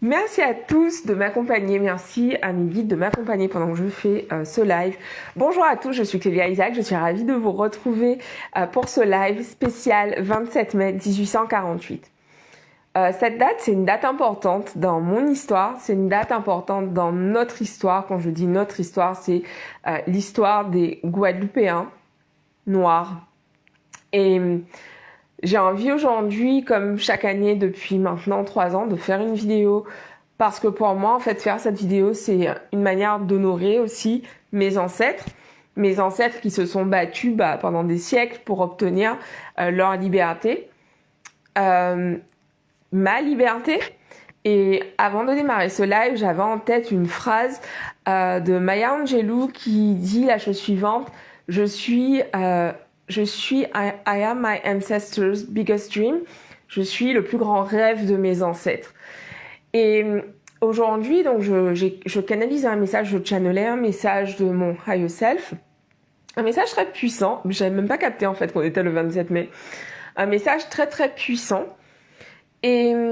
Merci à tous de m'accompagner, merci à mes guides de m'accompagner pendant que je fais ce live. Bonjour à tous, je suis Clélia Isaac, je suis ravie de vous retrouver pour ce live spécial 27 mai 1848. Cette date, c'est une date importante dans mon histoire, c'est une date importante dans notre histoire. Quand je dis notre histoire, c'est l'histoire des Guadeloupéens noirs. Et j'ai envie aujourd'hui, comme chaque année depuis maintenant 3 ans, de faire une vidéo parce que pour moi, en fait, faire cette vidéo, c'est une manière d'honorer aussi mes ancêtres qui se sont battus pendant des siècles pour obtenir leur liberté, ma liberté. Et avant de démarrer ce live, j'avais en tête une phrase de Maya Angelou qui dit la chose suivante: I am my ancestors' biggest dream. Je suis le plus grand rêve de mes ancêtres. Et aujourd'hui, donc, je canalise un message, je channelais un message de mon higher self. Un message très puissant. J'avais même pas capté, en fait, qu'on était le 27 mai. Un message très, très puissant. Et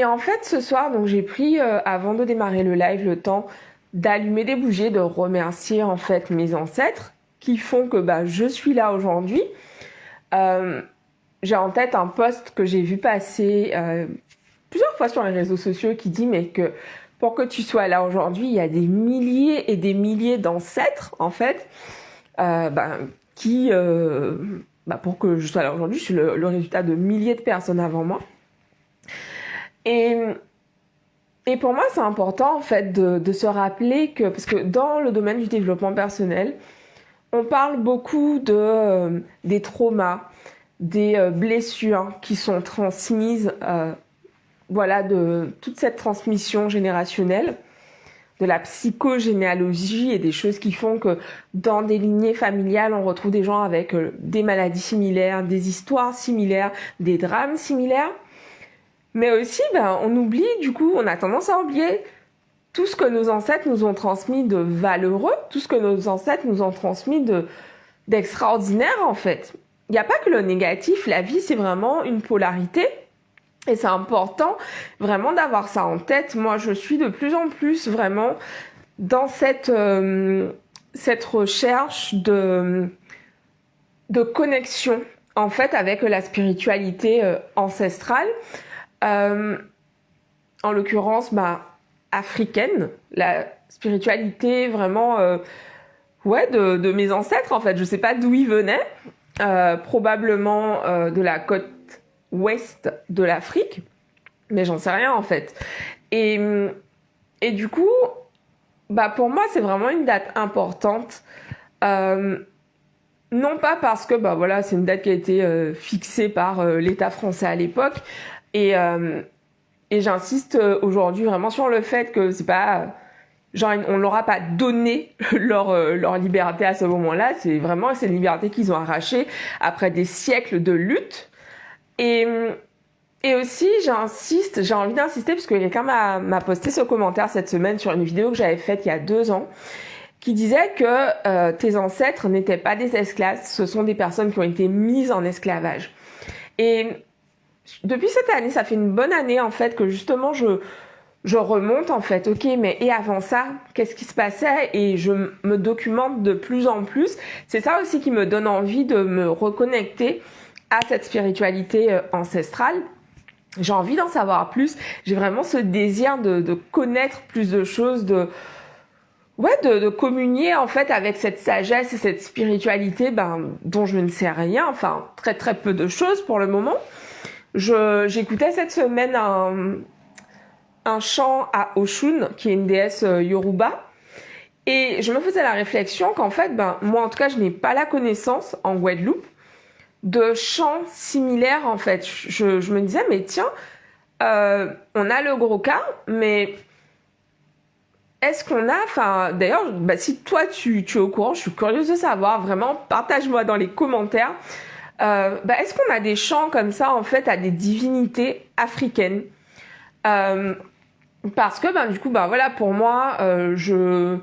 en fait, ce soir, donc, j'ai pris, avant de démarrer le live, le temps d'allumer des bougies, de remercier, en fait, mes ancêtres qui font que je suis là aujourd'hui. J'ai en tête un post que j'ai vu passer plusieurs fois sur les réseaux sociaux qui dit mais que pour que tu sois là aujourd'hui, il y a des milliers et des milliers d'ancêtres en fait pour que je sois là aujourd'hui, je suis le résultat de milliers de personnes avant moi. Et pour moi, c'est important en fait de se rappeler que, parce que dans le domaine du développement personnel, on parle beaucoup des traumas, des blessures qui sont transmises, de toute cette transmission générationnelle, de la psychogénéalogie et des choses qui font que dans des lignées familiales, on retrouve des gens avec des maladies similaires, des histoires similaires, des drames similaires. Mais aussi, on oublie, du coup, on a tendance à oublier tout ce que nos ancêtres nous ont transmis de valeureux, tout ce que nos ancêtres nous ont transmis d'extraordinaire, en fait. Il n'y a pas que le négatif, la vie, c'est vraiment une polarité. Et c'est important vraiment d'avoir ça en tête. Moi, je suis de plus en plus vraiment dans cette recherche de connexion, en fait, avec la spiritualité ancestrale. En l'occurrence, africaine, la spiritualité vraiment de mes ancêtres en fait. Je sais pas d'où ils venaient, probablement de la côte ouest de l'Afrique, mais j'en sais rien en fait. Et du coup, pour moi c'est vraiment une date importante, non pas parce que c'est une date qui a été fixée par l'État français à l'époque, et j'insiste aujourd'hui vraiment sur le fait que c'est pas on leur a pas donné leur liberté à ce moment-là. C'est une liberté qu'ils ont arrachée après des siècles de lutte. Et aussi j'ai envie d'insister parce que quelqu'un m'a posté ce commentaire cette semaine sur une vidéo que j'avais faite il y a 2 ans qui disait que tes ancêtres n'étaient pas des esclaves, ce sont des personnes qui ont été mises en esclavage. Et depuis cette année, ça fait une bonne année en fait que justement je remonte en fait. Ok, mais et avant ça, qu'est-ce qui se passait? Et je me documente de plus en plus. C'est ça aussi qui me donne envie de me reconnecter à cette spiritualité ancestrale. J'ai envie d'en savoir plus. J'ai vraiment ce désir de connaître plus de choses, de communier en fait avec cette sagesse et cette spiritualité dont je ne sais rien. Enfin, très très peu de choses pour le moment. J'écoutais cette semaine un chant à Oshun, qui est une déesse Yoruba, et je me faisais la réflexion qu'en fait, moi en tout cas, je n'ai pas la connaissance en Guadeloupe de chants similaires en fait. Je me disais, mais tiens, on a le gros cas, mais est-ce qu'on a, d'ailleurs, si toi tu es au courant, je suis curieuse de savoir, vraiment, partage-moi dans les commentaires. Est-ce qu'on a des chants comme ça en fait à des divinités africaines, parce que du coup pour moi je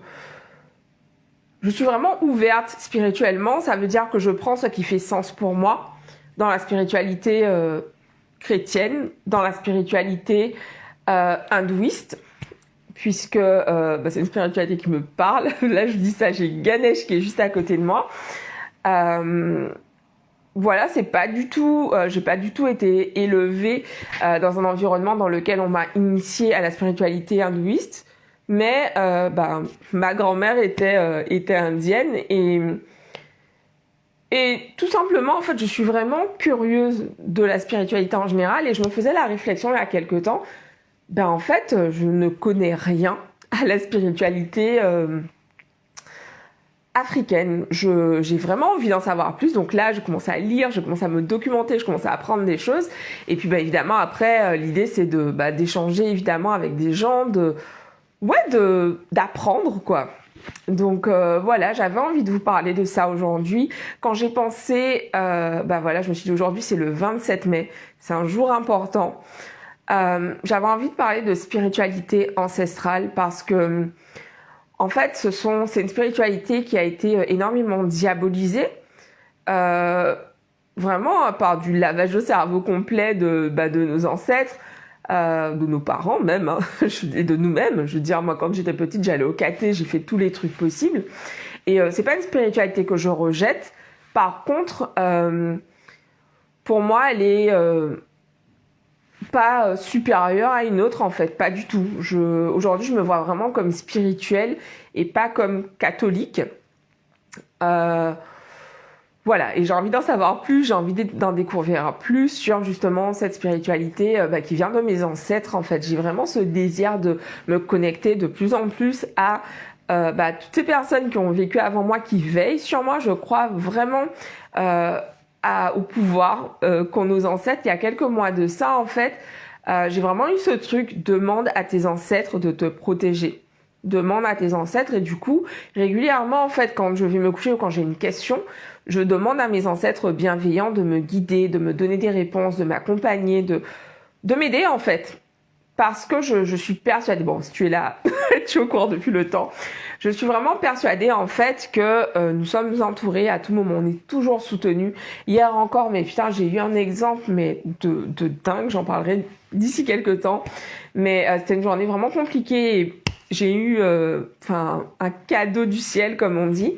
suis vraiment ouverte spirituellement. Ça veut dire que je prends ce qui fait sens pour moi dans la spiritualité chrétienne, dans la spiritualité hindouiste, puisque c'est une spiritualité qui me parle. Là, je dis ça, j'ai Ganesh qui est juste à côté de moi. Voilà, c'est pas du tout, j'ai pas du tout été élevée dans un environnement dans lequel on m'a initiée à la spiritualité hindouiste, mais ma grand-mère était indienne et tout simplement, en fait, je suis vraiment curieuse de la spiritualité en général et je me faisais la réflexion il y a quelque temps, en fait, je ne connais rien à la spiritualité africaine. J'ai vraiment envie d'en savoir plus. Donc là, je commence à lire, je commence à me documenter, je commence à apprendre des choses. Et puis, évidemment, après, l'idée, c'est d'échanger, évidemment, avec des gens, d'apprendre, quoi. Donc, voilà, j'avais envie de vous parler de ça aujourd'hui. Quand j'ai pensé, je me suis dit aujourd'hui, c'est le 27 mai. C'est un jour important. J'avais envie de parler de spiritualité ancestrale parce que en fait, c'est une spiritualité qui a été énormément diabolisée, vraiment par du lavage de cerveau complet de nos ancêtres, de nos parents même, hein, et de nous-mêmes. Je veux dire, moi, quand j'étais petite, j'allais au caté, j'ai fait tous les trucs possibles. Et c'est pas une spiritualité que je rejette. Par contre, pour moi, elle est pas supérieure à une autre en fait, pas du tout. Aujourd'hui, je me vois vraiment comme spirituelle et pas comme catholique. Voilà, et j'ai envie d'en savoir plus, j'ai envie d'en découvrir plus sur justement cette spiritualité qui vient de mes ancêtres en fait. J'ai vraiment ce désir de me connecter de plus en plus à toutes ces personnes qui ont vécu avant moi, qui veillent sur moi. Je crois vraiment au pouvoir qu'ont nos ancêtres. Il y a quelques mois de ça, en fait, j'ai vraiment eu ce truc, demande à tes ancêtres de te protéger. Demande à tes ancêtres et du coup, régulièrement, en fait, quand je vais me coucher ou quand j'ai une question, je demande à mes ancêtres bienveillants de me guider, de me donner des réponses, de m'accompagner, de m'aider, en fait. Parce que je suis persuadée, bon, si tu es là, tu es au courant depuis le temps, je suis vraiment persuadée en fait que nous sommes entourés à tout moment, on est toujours soutenus. Hier encore, mais putain, j'ai eu un exemple mais de dingue, j'en parlerai d'ici quelques temps. Mais c'était une journée vraiment compliquée et j'ai eu un cadeau du ciel comme on dit.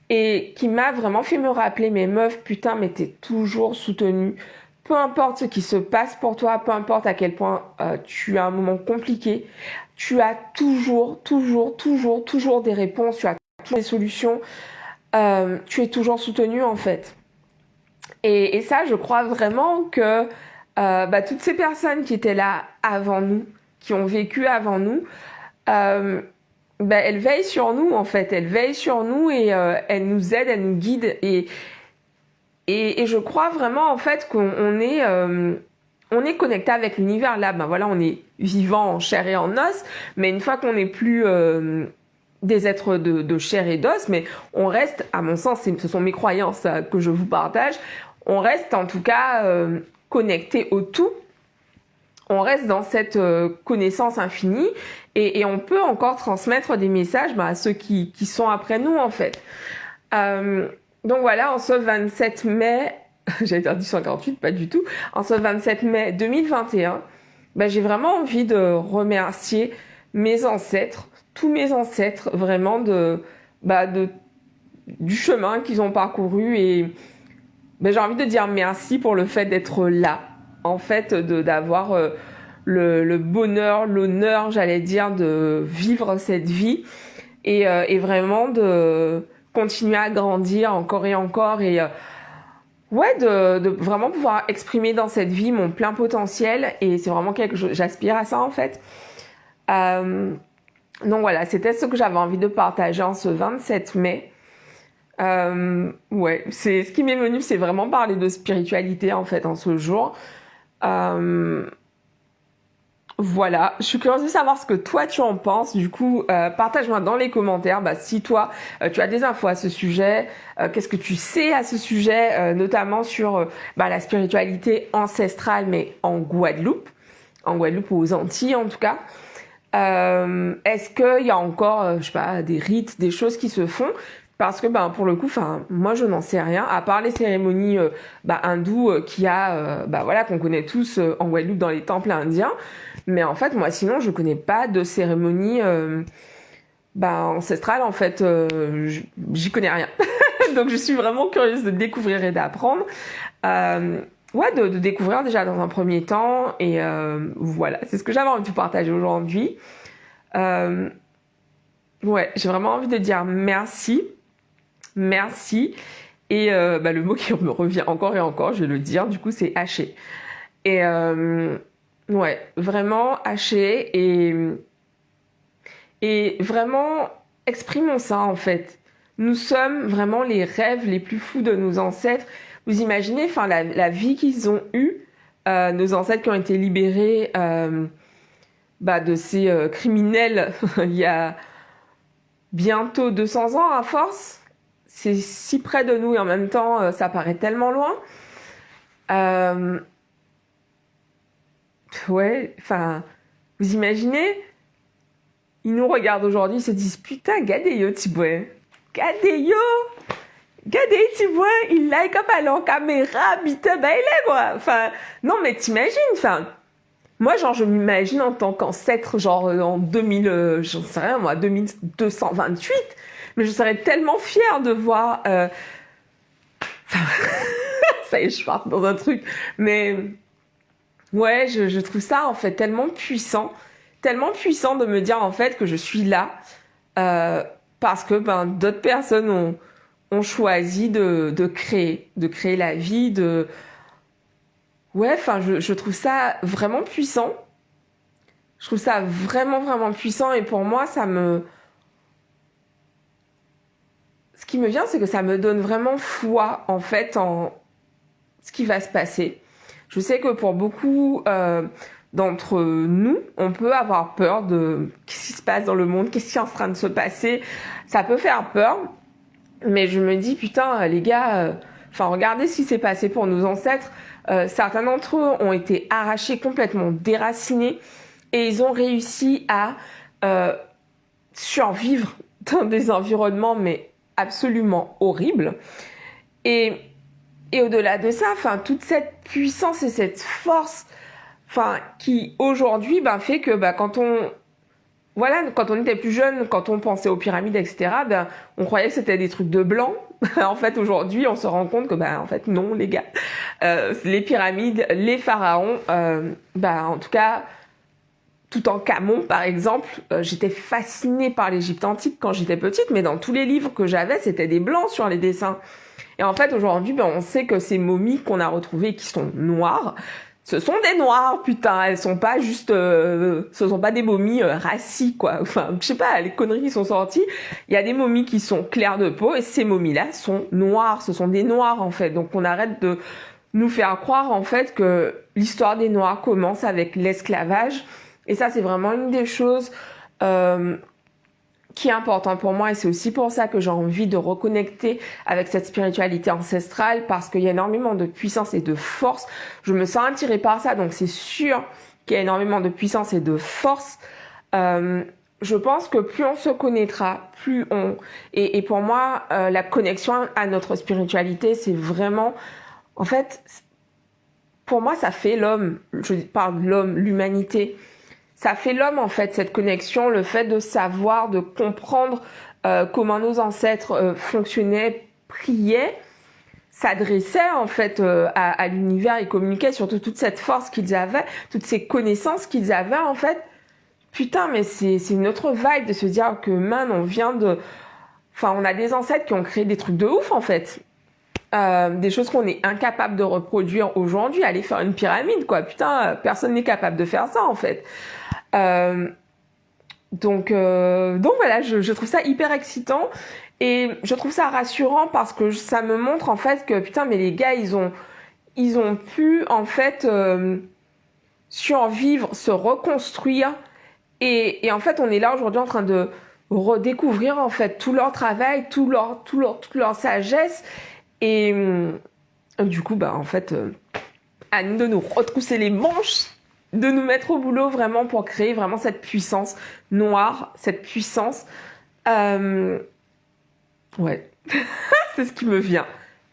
Et qui m'a vraiment fait me rappeler, mais meuf, putain, mais t'es toujours soutenue. Peu importe ce qui se passe pour toi, peu importe à quel point tu as un moment compliqué, tu as toujours des réponses, tu as toujours des solutions, tu es toujours soutenu en fait. Et ça, je crois vraiment que toutes ces personnes qui étaient là avant nous, qui ont vécu avant nous, elles veillent sur nous en fait, elles veillent sur nous et elles nous aident, elles nous guident et je crois vraiment en fait qu'on est connecté avec l'univers là. On est vivant en chair et en os, mais une fois qu'on n'est plus des êtres de chair et d'os, mais on reste, à mon sens, ce sont mes croyances que je vous partage, on reste en tout cas connecté au tout. On reste dans cette connaissance infinie et on peut encore transmettre des messages à ceux qui sont après nous en fait. Donc voilà, en ce 27 mai, j'allais dire 1848, pas du tout, en ce 27 mai 2021, j'ai vraiment envie de remercier mes ancêtres, tous mes ancêtres, vraiment du chemin qu'ils ont parcouru et j'ai envie de dire merci pour le fait d'être là, en fait, d'avoir le bonheur, l'honneur, j'allais dire, de vivre cette vie et vraiment de continuer à grandir encore et encore et de vraiment pouvoir exprimer dans cette vie mon plein potentiel et c'est vraiment quelque chose, j'aspire à ça en fait. Donc voilà, c'était ce que j'avais envie de partager en ce 27 mai. C'est ce qui m'est venu, c'est vraiment parler de spiritualité en fait en ce jour. Voilà, je suis curieuse de savoir ce que toi tu en penses. Du coup, partage-moi dans les commentaires si toi tu as des infos à ce sujet, qu'est-ce que tu sais à ce sujet, notamment sur la spiritualité ancestrale, mais en Guadeloupe ou aux Antilles en tout cas. Est-ce qu'il y a encore, des rites, des choses qui se font? Parce que pour le coup, moi je n'en sais rien, à part les cérémonies hindoues qu'il y a, voilà, qu'on connaît tous en Guadeloupe dans les temples indiens. Mais en fait, moi sinon, je connais pas de cérémonie ancestrale. En fait, j'y connais rien. Donc je suis vraiment curieuse de découvrir et d'apprendre. De découvrir déjà dans un premier temps. Et voilà, c'est ce que j'avais envie de partager aujourd'hui. J'ai vraiment envie de dire merci. Merci. Et le mot qui me revient encore et encore, je vais le dire, du coup, c'est hacher. Et vraiment hacher et vraiment exprimons ça en fait. Nous sommes vraiment les rêves les plus fous de nos ancêtres. Vous imaginez, la vie qu'ils ont eue, nos ancêtres qui ont été libérés de ces criminels il y a bientôt 200 ans à force. C'est si près de nous et en même temps, ça paraît tellement loin. Vous imaginez, ils nous regardent aujourd'hui, ils se disent putain, gadeyo tiboué, gadeyo, tiboué, il like up à la caméra, bite baile quoi. Non mais t'imagines, moi je m'imagine en tant qu'ancêtre, en 2000, j'en sais rien moi, 2228. Mais je serais tellement fière de voir... ça y est, je pars dans un truc. Mais ouais, je trouve ça en fait tellement puissant de me dire en fait que je suis là parce que d'autres personnes ont choisi de créer la vie, je trouve ça vraiment puissant. Je trouve ça vraiment, vraiment puissant et pour moi, ce qui me vient, c'est que ça me donne vraiment foi, en fait, en ce qui va se passer. Je sais que pour beaucoup d'entre nous, on peut avoir peur de qu'est-ce qui se passe dans le monde, qu'est-ce qui est en train de se passer. Ça peut faire peur, mais je me dis, putain, les gars, regardez ce qui s'est passé pour nos ancêtres. Certains d'entre eux ont été arrachés, complètement déracinés, et ils ont réussi à survivre dans des environnements, mais absolument horrible et au-delà de ça toute cette puissance et cette force qui aujourd'hui fait que quand on était plus jeune, quand on pensait aux pyramides etc, on croyait que c'était des trucs de blancs. En fait aujourd'hui on se rend compte que en fait non les gars, les pyramides, les pharaons, en tout cas Toutankhamon, par exemple, j'étais fascinée par l'Égypte antique quand j'étais petite, mais dans tous les livres que j'avais, c'était des blancs sur les dessins. Et en fait, aujourd'hui, on sait que ces momies qu'on a retrouvées qui sont noires, ce sont des noirs, putain, elles sont pas juste... ce sont pas des momies racies, quoi. Je sais pas, les conneries qui sont sorties, il y a des momies qui sont claires de peau, et ces momies-là sont noires, ce sont des noirs, en fait. Donc on arrête de nous faire croire, en fait, que l'histoire des noirs commence avec l'esclavage. Et ça, c'est vraiment une des choses qui est importante pour moi. Et c'est aussi pour ça que j'ai envie de reconnecter avec cette spiritualité ancestrale parce qu'il y a énormément de puissance et de force. Je me sens attirée par ça. Donc, c'est sûr qu'il y a énormément de puissance et de force. Je pense que plus on se connaîtra, plus on... Et pour moi, la connexion à notre spiritualité, c'est vraiment... En fait, pour moi, ça fait l'homme. Je parle de l'homme, l'humanité. Ça fait l'homme en fait, cette connexion, le fait de savoir, de comprendre comment nos ancêtres fonctionnaient, priaient, s'adressaient en fait à l'univers et communiquaient, surtout toute cette force qu'ils avaient, toutes ces connaissances qu'ils avaient en fait. Putain, mais c'est une autre vibe de se dire que on vient de... on a des ancêtres qui ont créé des trucs de ouf en fait. Des choses qu'on est incapable de reproduire aujourd'hui. Aller faire une pyramide, quoi. Putain, personne n'est capable de faire ça, en fait. Donc voilà, je trouve ça hyper excitant et je trouve ça rassurant parce que ça me montre, en fait, que putain, mais les gars, ils ont pu, en fait, survivre, se reconstruire et en fait, on est là aujourd'hui en train de redécouvrir, en fait, tout leur travail, toute leur sagesse. Et du coup, en fait, à nous de nous retrousser les manches, de nous mettre au boulot vraiment pour créer vraiment cette puissance noire, cette puissance Ouais, c'est ce qui me vient.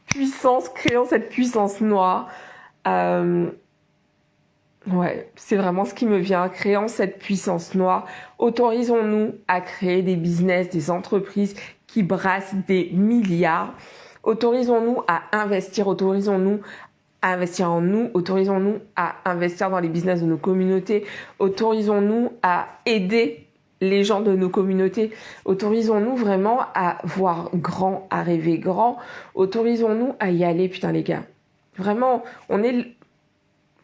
Puissance, créons cette puissance noire. Ouais, c'est vraiment ce qui me vient. Créons cette puissance noire. Autorisons-nous à créer des business, des entreprises qui brassent des milliards. Autorisons-nous à investir. Autorisons-nous à investir en nous. Autorisons-nous à investir dans les business de nos communautés. Autorisons-nous à aider les gens de nos communautés. Autorisons-nous vraiment à voir grand, à rêver grand. Autorisons-nous à y aller, putain les gars. Vraiment,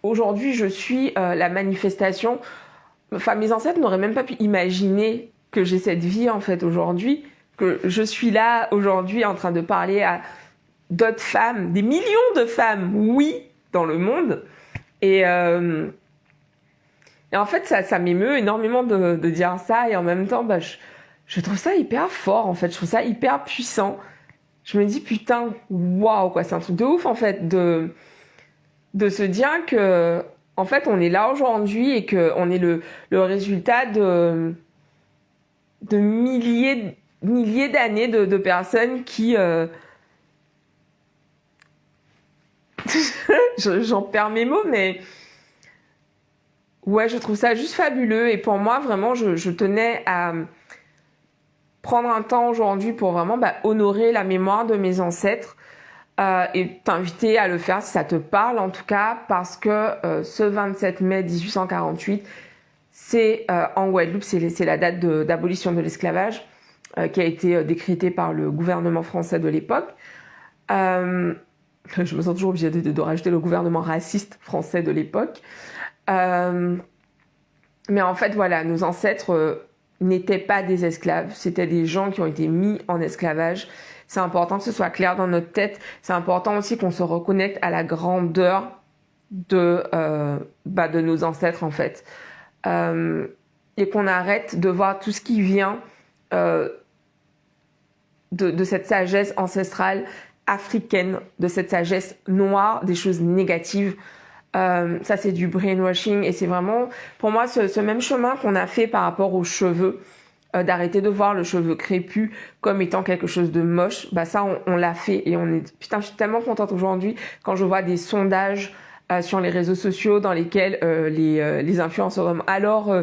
aujourd'hui, je suis la manifestation. Enfin, mes ancêtres n'auraient même pas pu imaginer que j'ai cette vie, en fait, aujourd'hui. Que je suis là, aujourd'hui, en train de parler à d'autres femmes, des millions de femmes, oui, dans le monde. Et en fait, ça m'émeut énormément de dire ça. Et en même temps, je trouve ça hyper fort, en fait. Je trouve ça hyper puissant. Je me dis, putain, waouh, quoi. C'est un truc de ouf, en fait, de se dire que, en fait, on est là aujourd'hui et qu'on est le résultat de milliers d'années de personnes qui... j'en perds mes mots, mais... Ouais, je trouve ça juste fabuleux. Et pour moi, vraiment, je tenais à prendre un temps aujourd'hui pour vraiment honorer la mémoire de mes ancêtres. Et t'inviter à le faire si ça te parle en tout cas, parce que ce 27 mai 1848, c'est en Guadeloupe, c'est la date d'abolition de l'esclavage qui a été décrétée par le gouvernement français de l'époque. Je me sens toujours obligée de rajouter le gouvernement raciste français de l'époque. Mais en fait, voilà, nos ancêtres n'étaient pas des esclaves, c'était des gens qui ont été mis en esclavage. C'est important que ce soit clair dans notre tête. C'est important aussi qu'on se reconnecte à la grandeur de nos ancêtres, en fait. Et qu'on arrête de voir tout ce qui vient de cette sagesse ancestrale africaine, de cette sagesse noire, des choses négatives. Ça, c'est du brainwashing. Et c'est vraiment, pour moi, ce même chemin qu'on a fait par rapport aux cheveux, d'arrêter de voir le cheveu crépus comme étant quelque chose de moche, ça on l'a fait et putain, je suis tellement contente aujourd'hui quand je vois des sondages sur les réseaux sociaux dans lesquels les influenceurs alors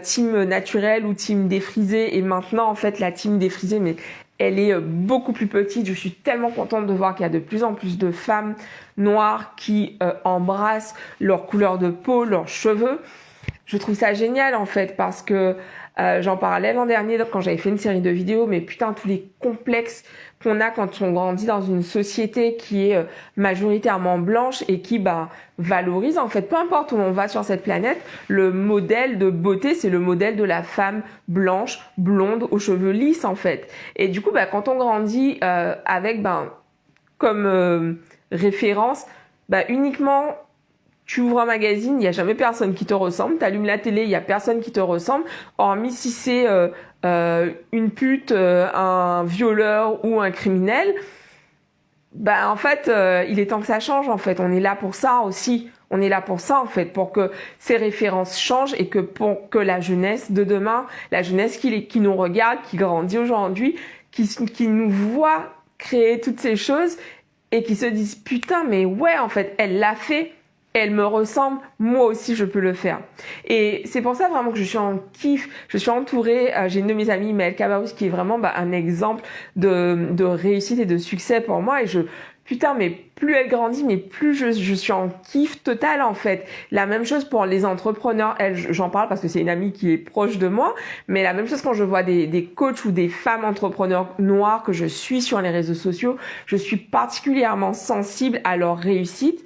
team naturel ou team défrisé, et maintenant en fait la team défrisée, mais elle est beaucoup plus petite. Je suis tellement contente de voir qu'il y a de plus en plus de femmes noires qui embrassent leur couleur de peau, leurs cheveux. Je trouve ça génial en fait, parce que j'en parlais l'an dernier quand j'avais fait une série de vidéos, mais putain, tous les complexes qu'on a quand on grandit dans une société qui est majoritairement blanche et qui valorise en fait, peu importe où on va sur cette planète, le modèle de beauté, c'est le modèle de la femme blanche, blonde, aux cheveux lisses en fait. Et du coup, quand on grandit avec comme référence uniquement... Tu ouvres un magazine, il n'y a jamais personne qui te ressemble. Tu allumes la télé, il n'y a personne qui te ressemble. Hormis si c'est une pute, un violeur ou un criminel. En fait, il est temps que ça change, en fait. On est là pour ça aussi. On est là pour ça, en fait, pour que ces références changent et que pour que la jeunesse de demain, la jeunesse qui nous regarde, qui grandit aujourd'hui, qui nous voit créer toutes ces choses et qui se disent, putain, mais ouais, en fait, elle l'a fait. Elle me ressemble, moi aussi je peux le faire. Et c'est pour ça vraiment que je suis en kiff. Je suis entourée, j'ai une de mes amies, Maëlle Cabarrus, qui est vraiment un exemple de réussite et de succès pour moi. Et putain, mais plus elle grandit, mais plus je suis en kiff total en fait. La même chose pour les entrepreneurs. J'en parle parce que c'est une amie qui est proche de moi, mais la même chose quand je vois des coachs ou des femmes entrepreneurs noires que je suis sur les réseaux sociaux, je suis particulièrement sensible à leur réussite.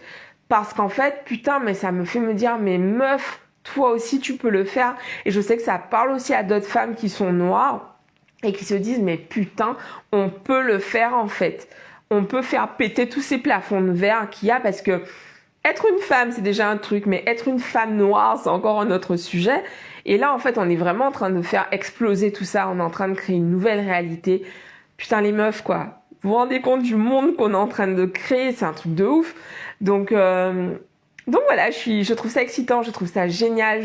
Parce qu'en fait, putain, mais ça me fait me dire, mais meuf, toi aussi tu peux le faire. Et je sais que ça parle aussi à d'autres femmes qui sont noires et qui se disent, mais putain, on peut le faire en fait. On peut faire péter tous ces plafonds de verre qu'il y a, parce que être une femme, c'est déjà un truc, mais être une femme noire, c'est encore un autre sujet. Et là, en fait, on est vraiment en train de faire exploser tout ça. On est en train de créer une nouvelle réalité. Putain, les meufs, quoi. Vous vous rendez compte du monde qu'on est en train de créer? C'est un truc de ouf. Donc voilà, je trouve ça excitant, je trouve ça génial.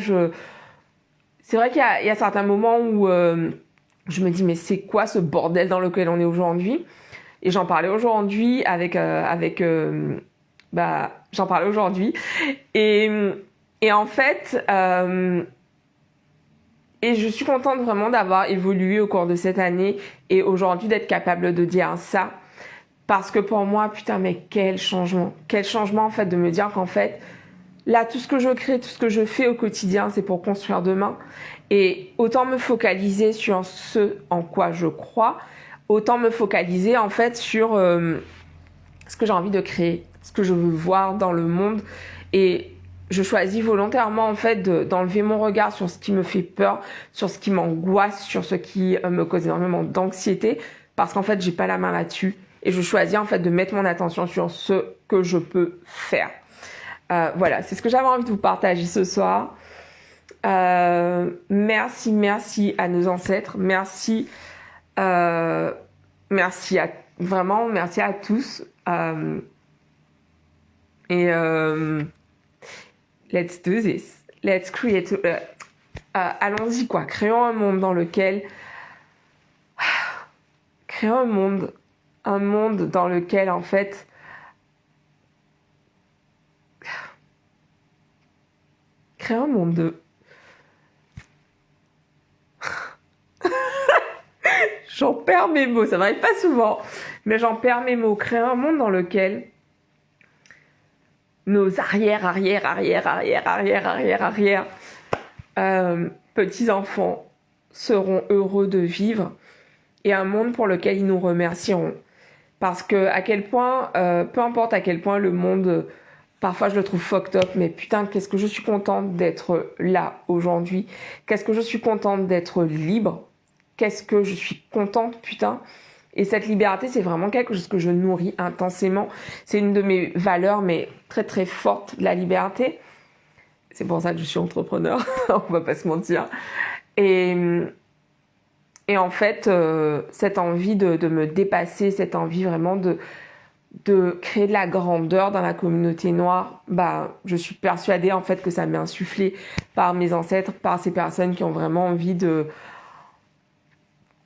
C'est vrai qu'il y a certains moments où je me dis, mais c'est quoi ce bordel dans lequel on est aujourd'hui? Et j'en parlais aujourd'hui j'en parlais aujourd'hui. Et en fait, et je suis contente vraiment d'avoir évolué au cours de cette année et aujourd'hui d'être capable de dire ça. Parce que pour moi, putain, mais quel changement en fait de me dire qu'en fait, là, tout ce que je crée, tout ce que je fais au quotidien, c'est pour construire demain. Et autant me focaliser sur ce en quoi je crois, autant me focaliser en fait sur ce que j'ai envie de créer, ce que je veux voir dans le monde. Et je choisis volontairement en fait d'enlever mon regard sur ce qui me fait peur, sur ce qui m'angoisse, sur ce qui me cause énormément d'anxiété, parce qu'en fait, j'ai pas la main là-dessus. Et je choisis en fait de mettre mon attention sur ce que je peux faire. Voilà, c'est ce que j'avais envie de vous partager ce soir. Merci à nos ancêtres. Merci à tous. Let's do this. Let's create. Allons-y quoi. Créons un monde dans lequel dans lequel en fait créer un monde de j'en perds mes mots, ça m'arrive pas souvent, mais j'en perds mes mots. Créer un monde dans lequel nos petits-enfants seront heureux de vivre et un monde pour lequel ils nous remercieront. Parce que à quel point, peu importe à quel point le monde, parfois je le trouve fucked up, mais putain, qu'est-ce que je suis contente d'être là aujourd'hui. Qu'est-ce que je suis contente d'être libre. Qu'est-ce que je suis contente, putain. Et cette liberté, c'est vraiment quelque chose que je nourris intensément. C'est une de mes valeurs, mais très très forte, la liberté. C'est pour ça que je suis entrepreneur, on va pas se mentir. Et en fait, cette envie de me dépasser, cette envie vraiment de créer de la grandeur dans la communauté noire, je suis persuadée en fait que ça m'est insufflé par mes ancêtres, par ces personnes qui ont vraiment envie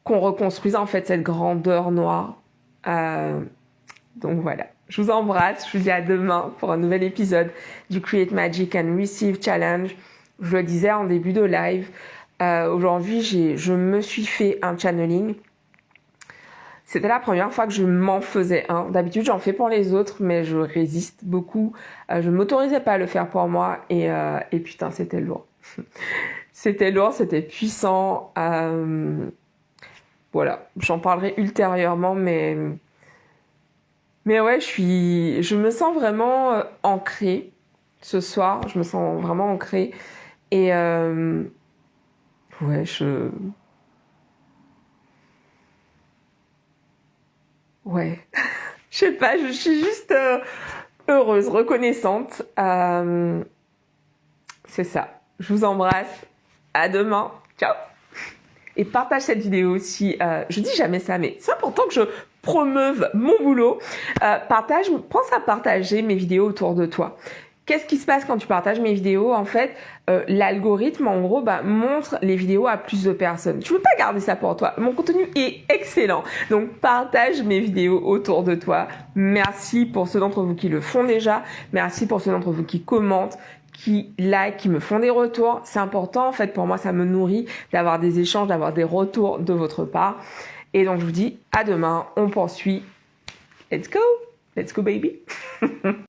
qu'on reconstruise en fait cette grandeur noire. Donc voilà, je vous embrasse, je vous dis à demain pour un nouvel épisode du Create Magic and Receive Challenge. Je le disais en début de live, aujourd'hui je me suis fait un channeling. C'était la première fois que je m'en faisais un. D'habitude j'en fais pour les autres, mais je résiste beaucoup. Je ne m'autorisais pas à le faire pour moi et putain c'était lourd. C'était lourd, c'était puissant. Voilà, j'en parlerai ultérieurement, mais ouais, je me sens vraiment ancrée ce soir. Je me sens vraiment ancrée et ouais, ouais, je sais pas, je suis juste heureuse, reconnaissante. C'est ça. Je vous embrasse. À demain. Ciao. Et partage cette vidéo si je dis jamais ça, mais c'est important que je promeuve mon boulot. Pense à partager mes vidéos autour de toi. Qu'est-ce qui se passe quand tu partages mes vidéos? En fait, l'algorithme, en gros, montre les vidéos à plus de personnes. Tu veux pas garder ça pour toi. Mon contenu est excellent. Donc, partage mes vidéos autour de toi. Merci pour ceux d'entre vous qui le font déjà. Merci pour ceux d'entre vous qui commentent, qui like, qui me font des retours. C'est important, en fait, pour moi, ça me nourrit d'avoir des échanges, d'avoir des retours de votre part. Et donc, je vous dis à demain. On poursuit. Let's go baby.